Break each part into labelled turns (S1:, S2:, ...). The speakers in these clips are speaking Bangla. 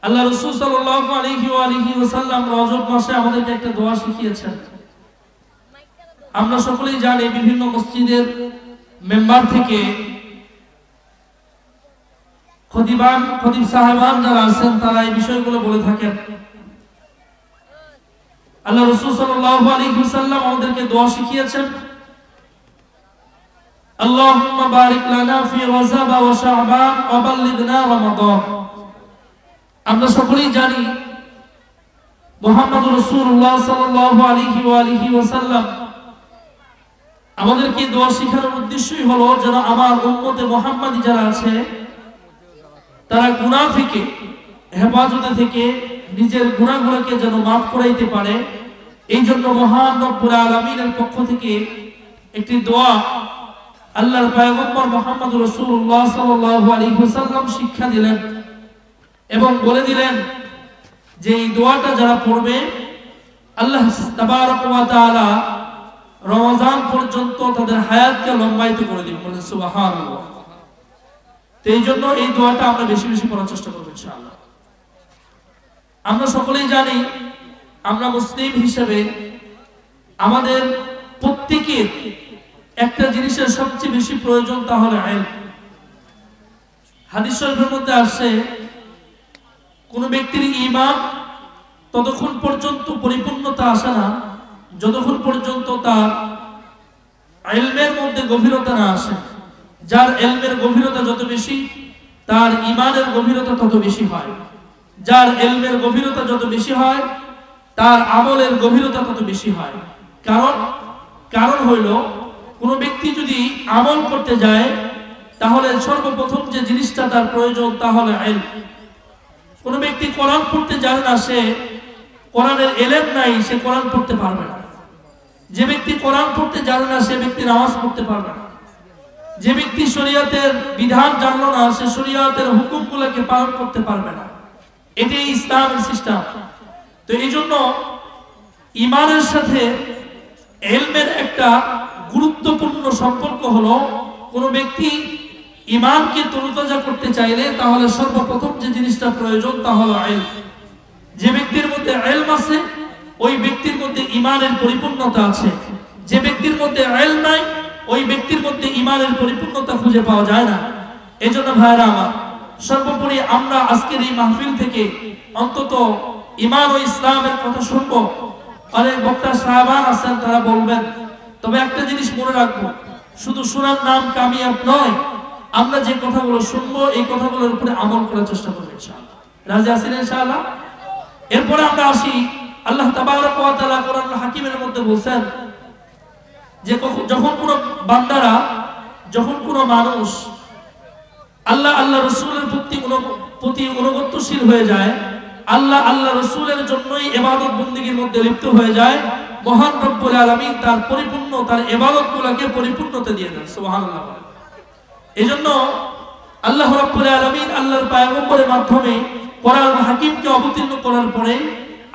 S1: আল্লাহ রাসূল সাল্লাল্লাহু আলাইহি ওয়াসাল্লাম রজব মাসে আমাদেরকে একটা দোয়া শিখিয়েছেন। আমরা সকলেই জানি বিভিন্ন মসজিদের মেম্বার থেকে খতিব সাহেবান যারা আছেন তারা এই বিষয়গুলো বলে থাকেন। আল্লাহ রাসূল সাল্লাল্লাহু আলাইহি ওয়াসাল্লাম আমাদেরকে দোয়া শিখিয়েছেন, আল্লাহুম্মা বারিক লানা ফি রজব ওয়া শাবান ওয়া বাল্লিগনা রমাদান। আমরা সকলেই জানি মুহাম্মদুর রাসূলুল্লাহ সাল্লাল্লাহু আলাইহি ওয়াসাল্লাম আমাদেরকে দোয়া শেখানোর উদ্দেশ্যই হলো যেন আমার উম্মতে মুহাম্মাদি যারা আছে তারা গুনাহ থেকে হেফাজতে থেকে নিজের গুনাহগুলোকে যেন মাফ করাইতে পারে। এই জন্য মহান রব্বুল আলামিনের পক্ষ থেকে একটি দোয়া আল্লাহর পয়গম্বর মুহাম্মদুর রাসূলুল্লাহ সাল্লাল্লাহু আলাইহি ওয়াসাল্লাম শিক্ষা দিলেন এবং বলে দিলেন যে এই দোয়াটা যারা পড়বে আল্লাহ তাবারক ওয়া তাআলা রমজান পর্যন্ত তাদের হায়াতকে লম্বায়িত করে দিবেন। বলেন সুবহানাল্লাহ। তো এই জন্য এই দোয়াটা আমরা বেশি বেশি পড়ার চেষ্টা করব ইনশাআল্লাহ। আমরা সকলেই জানি আমরা মুসলিম হিসেবে আমাদের প্রত্যেকের একটা জিনিসের সবচেয়ে বেশি প্রয়োজন, তা হলো ইলম। হাদিস শরীফের মধ্যে আসছে কোন ব্যক্তির ঈমান ততক্ষণ পর্যন্ত পরিপূর্ণতা আসে না যতক্ষণ পর্যন্ত তার ইলমের মধ্যে গভীরতা না আসে। যার ইলমের গভীরতা যত বেশি তার ঈমানের গভীরতা তত বেশি হয়। যার ইলমের গভীরতা যত বেশি হয় তার আমলের গভীরতা তত বেশি হয়। কারণ হইল কোন ব্যক্তি যদি আমল করতে যায় তাহলে সর্বপ্রথম যে জিনিসটা তার প্রয়োজন তা হলো ইলম। কোন ব্যক্তি কোরআন পড়তে জানে না, সে কোরআনের ইলম নাই, সে কোরআন পড়তে পারবে না। যে ব্যক্তি কোরআন পড়তে জানে না সে ব্যক্তি নামাজ পড়তে পারবে না। যে ব্যক্তি শরীয়তের বিধান জানলো না সে শরীয়তের হুকুমগুলোকে পালন করতে পারবে না। এটাই ইসলামের সিস্টেম। তো এই জন্য ঈমানের সাথে ইলমের একটা গুরুত্বপূর্ণ সম্পর্ক হলো কোন ব্যক্তি ঈমানকে তরুতাজা করতে চাইলে তাহলে সর্বপ্রথম যে জিনিসটা প্রয়োজন তা হলো ইলম। যে ব্যক্তির মধ্যে ইলম আছে ওই ব্যক্তির মধ্যে ঈমানের পরিপূর্ণতা আছে। যে ব্যক্তির মধ্যে ইলম নাই ওই ব্যক্তির মধ্যে ঈমানের পরিপূর্ণতা খুঁজে পাওয়া যায় না। এজন্য ভাইরা আমার, সর্বোপরি আমরা আজকের এই মাহফিল থেকে অন্তত ঈমান ও ইসলামের কথা শুনবো। অনেক বক্তা সাহাবান আছেন তারা বলবেন, তবে একটা জিনিস মনে রাখবো, শুধু শোনার নাম কামিয়াব নয়, আমরা যে কথাগুলো শুনবো এই কথাগুলোর উপরে আমল করার চেষ্টা করবো ইনশাআল্লাহ। রাজি আছেন ইনশাআল্লাহ? এরপরে আমরা আসি, আল্লাহ তাবারক ওয়া তাআলা কোরআনুল হাকিমের মধ্যে বলেন যে যখন কোন বান্দারা, যখন কোন মানুষ আল্লাহ রাসূলের প্রতি অনুগত্যশীল হয়ে যায়, আল্লাহ রাসূলের জন্যই ইবাদত বندگির মধ্যে লিপ্ত হয়ে যায়, মহান রব্বুল আলামিন তার ইবাদতগুলোকে পরিপূর্ণতা দিয়ে দেন। সুবহানাল্লাহ। এজন্য আল্লাহ রাব্বুল আলামিন আল্লাহর পয়গম্বরের মাধ্যমে কোরআনুল হাকিমকে অবতীর্ণ করার পরে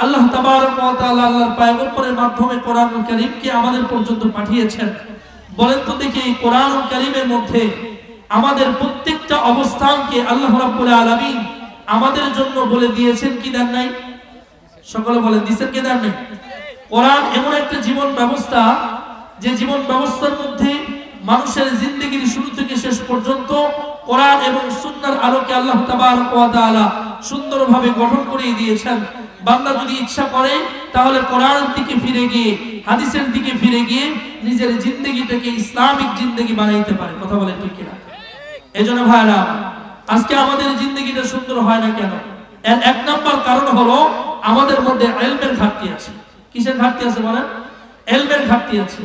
S1: আল্লাহ তাবারক ওয়া তাআলা আল্লাহর পয়গম্বরের মাধ্যমে কোরআনুল কারীমকে আমাদের পর্যন্ত পাঠিয়েছেন। বলেন তো দেখি এই কোরআনুল কারীমের মধ্যে আমাদের প্রত্যেকটা অবস্থানকে আল্লাহ রাব্বুল আলামিন আমাদের জন্য বলে দিয়েছেন কি দেন নাই? সকলে বলেন দিয়েছেন কি দেন নাই? কোরআন এমন একটা জীবন ব্যবস্থা যে জীবন ব্যবস্থার মধ্যে মানুষের জিন্দেগির শুরু থেকে শেষ পর্যন্ত কোরআন এবং সুন্নাহর আলোকে আল্লাহ তাবারক ওয়া তাআলা সুন্দরভাবে গঠন করে দিয়েছেন। বান্দা যদি ইচ্ছা করে তাহলে কোরআনের দিকে ফিরে গিয়ে, হাদিসের দিকে ফিরে গিয়ে নিজের জিন্দেগিটাকে ইসলামিক জিন্দেগি বানাইতে পারে। কথা বলেন ঠিক কিনা? এজন্য ভাইরা, আজকে আমাদের জিন্দেগিটা সুন্দর হয় না কেন? এর এক নাম্বার কারণ হলো আমাদের মধ্যে ইলমের ঘাটতি আছে। কিসের ঘাটতি আছে বলেন? ইলমের ঘাটতি আছে।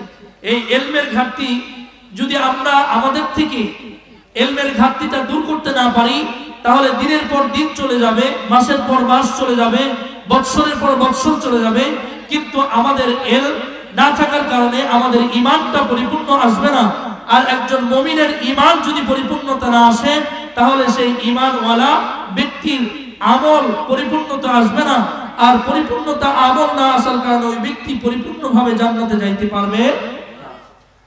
S1: এই ইলমের ঘাটতি যদি আমরা আমাদের থেকে ইলমের ঘাটতিটা দূর করতে না পারি তাহলে দিনের পর দিন চলে যাবে, মাসের পর মাস চলে যাবে, বৎসরের পর বৎসর চলে যাবে, কিন্তু আমাদের ইলম না থাকার কারণে আমাদের ঈমানটা পরিপূর্ণ আসবে না। আর একজন মুমিনের ঈমান যদি পরিপূর্ণতা না আসে তাহলে সেই ঈমানওয়ালা ব্যক্তির আমল পরিপূর্ণতা আসবে না। আর পরিপূর্ণতা আমল না আসার কারণে ওই ব্যক্তি পরিপূর্ণভাবে জান্নাতে যাইতে পারবে না।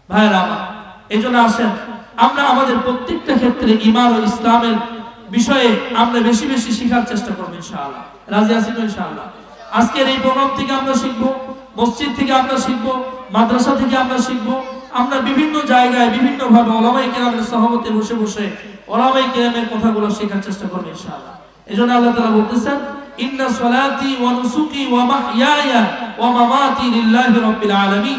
S1: ভাইরা আমার, এজন্য আসেন আমরা আমাদের প্রত্যেকটা ক্ষেত্রে ঈমান ও ইসলামের বিষয়ে আমরা বেশি বেশি শেখার চেষ্টা করব ইনশাআল্লাহ। রাজি আছি তো ইনশাআল্লাহ? আজকের এই প্রোগ্রাম থেকে আমরা শিখব, মসজিদ থেকে আমরা শিখব, মাদ্রাসা থেকে আমরা শিখব, আমরা বিভিন্ন জায়গায় বিভিন্ন ভাবে উলামায়ে কেরামের সহবতে বসে বসে উলামায়ে কেরামের কথাগুলো শেখার চেষ্টা করব ইনশাআল্লাহ। এজন্য আল্লাহ তাআলা বলতেছেন, ইন্না সলাতি ওয়া নুসুকি ওয়া মাহইয়ায়া ওয়া মামাতি লিল্লাহি রাব্বিল আলামিন।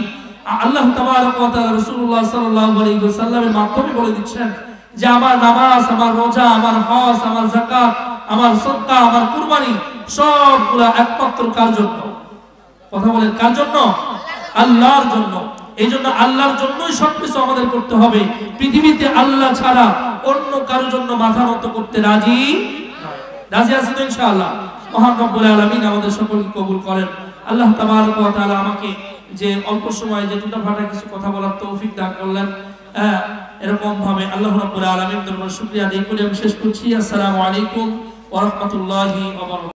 S1: আল্লাহ তাবারক ওয়া তাআলা রাসূলুল্লাহ সাল্লাল্লাহু আলাইহি ওয়াসাল্লামের মাধ্যমে বলে দিচ্ছেন যে আমার নামাজ, আমার রোজা, আমার হজ, আমার যাকাত, আমার সাদকা, আমার কুরবানি সবগুলা একমাত্র কার জন্য? কথা বলেন, কার জন্য? আল্লাহর জন্য। এইজন্য আল্লাহর জন্যই সবকিছু আমাদের করতে হবে। পৃথিবীতে আল্লাহ ছাড়া অন্য কারোর জন্য মাথা নত করতে রাজি নয়। রাজি আছেন ইনশাআল্লাহ? মহান রব্বুল আলামিন আমাদের সকলকে কবুল করেন। আল্লাহ তাবারক ওয়া তাআলা আমাকে যে অল্প সময়ে যে টুটাফাটা কিছু কথা বলার তৌফিক দান করলেন, এরকম ভাবে আল্লাহ রাব্বুল আলামিনের দরবারে শুকরিয়া আদায় করে আমি শেষ করছি। আসসালামু আলাইকুম ওয়া রাহমাতুল্লাহি ওয়া বারাকাতুহু।